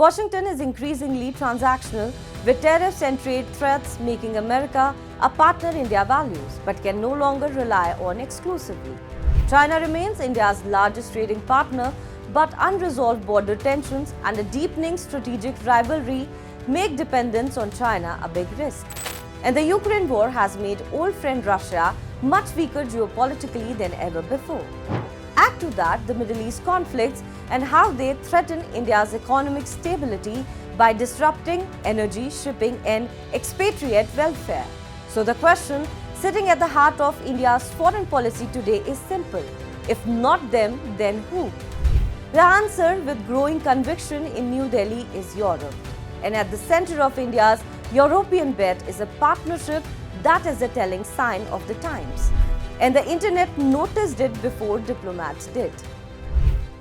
Washington is increasingly transactional, with tariffs and trade threats making America a partner India values, but can no longer rely on exclusively. China remains India's largest trading partner, but unresolved border tensions and a deepening strategic rivalry make dependence on China a big risk. And the Ukraine war has made old friend Russia much weaker geopolitically than ever before. Add to that the Middle East conflicts and how they threaten India's economic stability by disrupting energy, shipping and expatriate welfare. So the question sitting at the heart of India's foreign policy today is simple. If not them, then who? The answer with growing conviction in New Delhi is Europe. And at the center of India's European bet is a partnership that is a telling sign of the times. And the internet noticed it before diplomats did.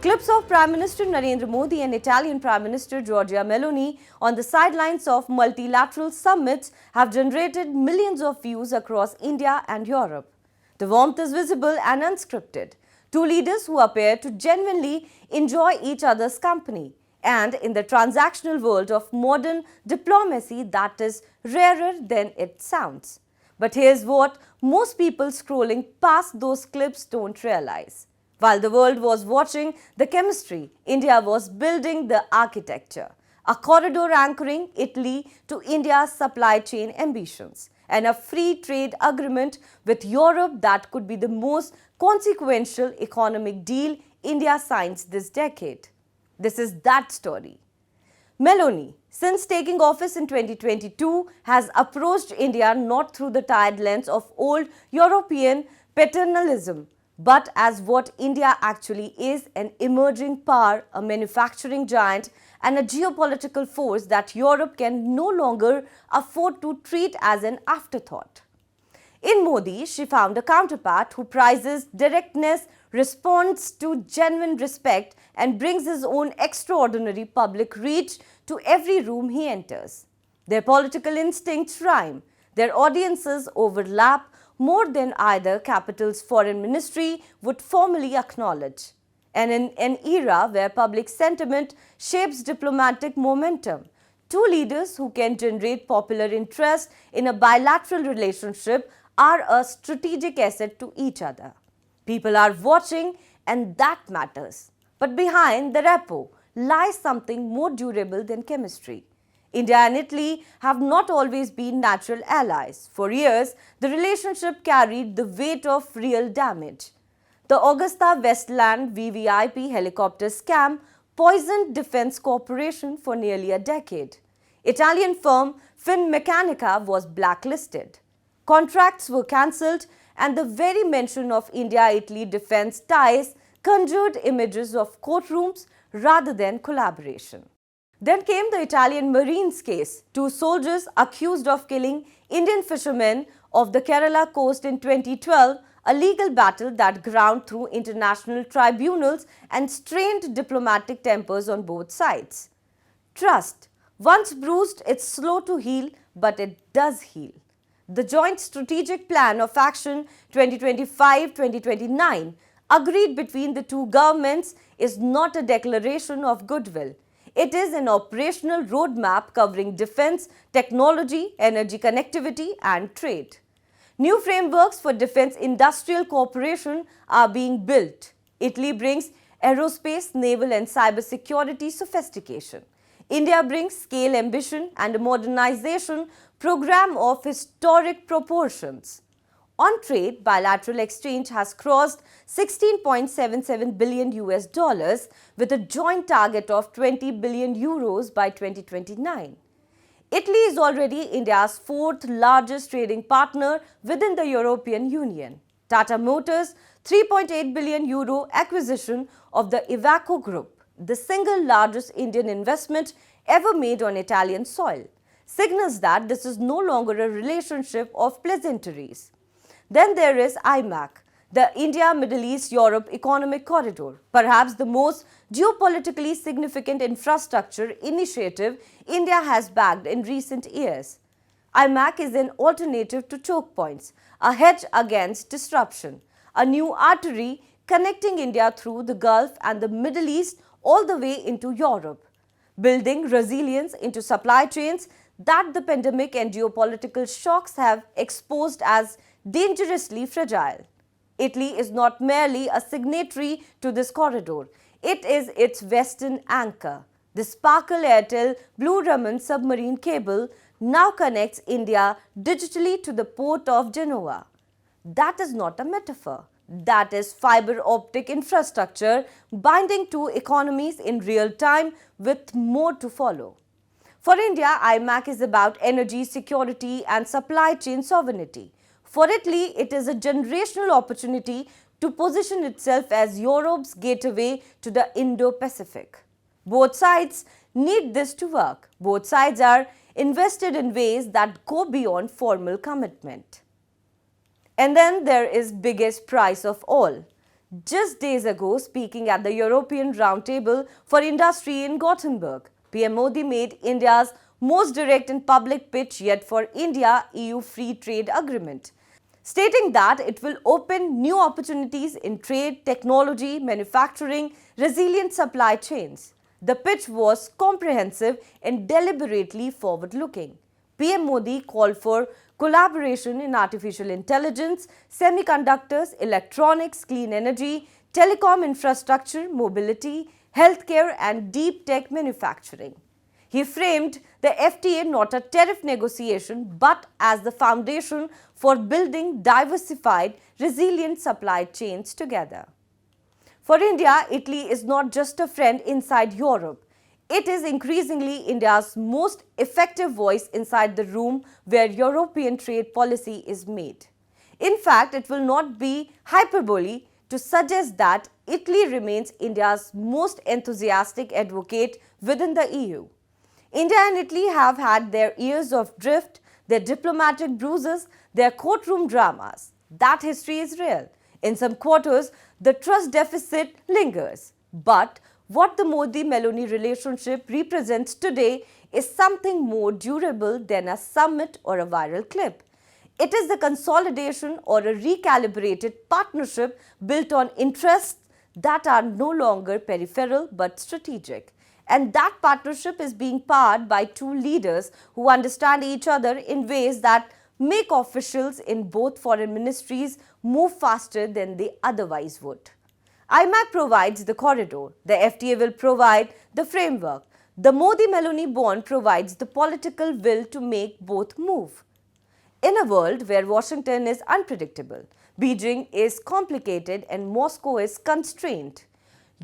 Clips of Prime Minister Narendra Modi and Italian Prime Minister Giorgia Meloni on the sidelines of multilateral summits have generated millions of views across India and Europe. The warmth is visible and unscripted. Two leaders who appear to genuinely enjoy each other's company. And in the transactional world of modern diplomacy, that is rarer than it sounds. But here's what most people scrolling past those clips don't realize. While the world was watching the chemistry, India was building the architecture. A corridor anchoring Italy to India's supply chain ambitions. And a free trade agreement with Europe that could be the most consequential economic deal India signs this decade. This is that story. Meloni, since taking office in 2022, has approached India not through the tired lens of old European paternalism, but as what India actually is, an emerging power, a manufacturing giant, and a geopolitical force that Europe can no longer afford to treat as an afterthought. In Modi, she found a counterpart who prizes directness, responds to genuine respect, and brings his own extraordinary public reach to every room he enters. Their political instincts rhyme, their audiences overlap more than either capital's foreign ministry would formally acknowledge. And in an era where public sentiment shapes diplomatic momentum, two leaders who can generate popular interest in a bilateral relationship are a strategic asset to each other. People are watching, and that matters. But behind the rapport lies something more durable than chemistry. India and Italy have not always been natural allies. For years, the relationship carried the weight of real damage. The Augusta-Westland VVIP helicopter scam poisoned defense cooperation for nearly a decade. Italian firm Finmeccanica was blacklisted. Contracts were cancelled, and the very mention of India-Italy defense ties conjured images of courtrooms rather than collaboration. Then came the Italian Marines case, two soldiers accused of killing Indian fishermen off the Kerala coast in 2012, a legal battle that ground through international tribunals and strained diplomatic tempers on both sides. Trust, once bruised, it's slow to heal, but it does heal. The Joint Strategic Plan of Action 2025-2029 agreed between the two governments is not a declaration of goodwill. It is an operational roadmap covering defense, technology, energy connectivity and trade. New frameworks for defense industrial cooperation are being built. Italy brings aerospace, naval and cybersecurity sophistication. India brings scale ambition and a modernization program of historic proportions. On trade, bilateral exchange has crossed 16.77 billion US dollars with a joint target of 20 billion euros by 2029. Italy is already India's fourth largest trading partner within the European Union. Tata Motors' 3.8 billion euro acquisition of the Iveco Group, the single largest Indian investment ever made on Italian soil, signals that this is no longer a relationship of pleasantries. Then there is IMEC, the India-Middle East-Europe Economic Corridor, perhaps the most geopolitically significant infrastructure initiative India has backed in recent years. IMEC is an alternative to choke points, a hedge against disruption, a new artery connecting India through the Gulf and the Middle East all the way into Europe. building resilience into supply chains that the pandemic and geopolitical shocks have exposed as dangerously fragile. Italy is not merely a signatory to this corridor, it is its western anchor. The Sparkle Airtel Blue Raman submarine cable now connects India digitally to the port of Genoa. That is not a metaphor. That is fibre-optic infrastructure binding two economies in real time with more to follow. For India, IMEC is about energy security and supply chain sovereignty. For Italy, it is a generational opportunity to position itself as Europe's gateway to the Indo-Pacific. Both sides need this to work. Both sides are invested in ways that go beyond formal commitment. And then there is biggest prize of all. Just days ago, speaking at the European Roundtable for Industry in Gothenburg, PM Modi made India's most direct and public pitch yet for India-EU free trade agreement, stating that it will open new opportunities in trade, technology, manufacturing, resilient supply chains. The pitch was comprehensive and deliberately forward-looking. PM Modi called for collaboration in artificial intelligence, semiconductors, electronics, clean energy, telecom infrastructure, mobility, healthcare and deep tech manufacturing. He framed the FTA not a tariff negotiation but as the foundation for building diversified, resilient supply chains together. For India, Italy is not just a friend inside Europe. It is increasingly India's most effective voice inside the room where European trade policy is made. In fact, it will not be hyperbole to suggest that Italy remains India's most enthusiastic advocate within the EU. India and Italy have had their years of drift, their diplomatic bruises, their courtroom dramas. That history is real. In some quarters, the trust deficit lingers. But what the Modi-Meloni relationship represents today is something more durable than a summit or a viral clip. It is the consolidation or a recalibrated partnership built on interests that are no longer peripheral but strategic. And that partnership is being powered by two leaders who understand each other in ways that make officials in both foreign ministries move faster than they otherwise would. IMEC provides the corridor. The FTA will provide the framework. The Modi-Meloni bond provides the political will to make both move. In a world where Washington is unpredictable, Beijing is complicated and Moscow is constrained,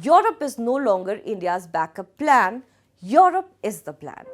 Europe is no longer India's backup plan. Europe is the plan.